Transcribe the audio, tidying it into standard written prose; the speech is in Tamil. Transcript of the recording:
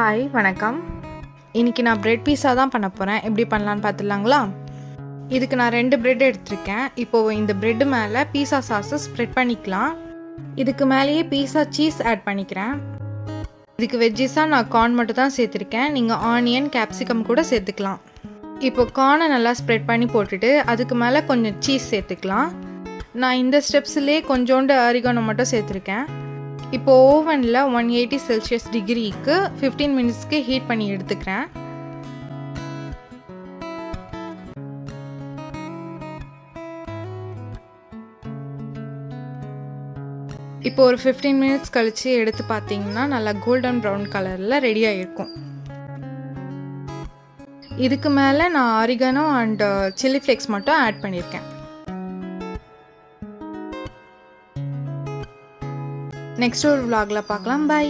ஹாய் வணக்கம். இன்றைக்கி நான் ப்ரெட் பீஸா தான் பண்ண போகிறேன். எப்படி பண்ணலான்னு பார்த்துடலாங்களா? இதுக்கு நான் 2 ப்ரெட் எடுத்திருக்கேன். இப்போது இந்த ப்ரெட்டு மேலே பீஸா சாஸை ஸ்ப்ரெட் பண்ணிக்கலாம். இதுக்கு மேலேயே பீஸா சீஸ் ஆட் பண்ணிக்கிறேன். இதுக்கு வெஜ்ஜிஸாக நான் கார்ன் மட்டும் தான் சேர்த்துருக்கேன். நீங்கள் ஆனியன் கேப்சிகம் கூட சேர்த்துக்கலாம். இப்போ கார்னை நல்லா ஸ்ப்ரெட் பண்ணி போட்டுட்டு அதுக்கு மேலே கொஞ்சம் சீஸ் சேர்த்துக்கலாம். நான் இந்த ஸ்டெப்ஸ்லேயே கொஞ்சோண்டு ஆரிகானோ மட்டும் சேர்த்துருக்கேன். இப்போ ஓவனில் 180 செல்சியஸ் டிகிரிக்கு 15 மினிட்ஸ்க்கு ஹீட் பண்ணி எடுத்துக்கிறேன். இப்போ ஒரு 15 மினிட்ஸ் கழித்து எடுத்து பார்த்தீங்கன்னா நல்லா கோல்டன் ப்ரௌன் கலரில் ரெடி ஆகிருக்கும். இதுக்கு மேலே நான் ஆரிகானோ அண்ட் சில்லி ஃப்ளேக்ஸ் மட்டும் ஆட் பண்ணியிருக்கேன். நெக்ஸ்ட் ஒரு vlogல பார்க்கலாம். பாய்.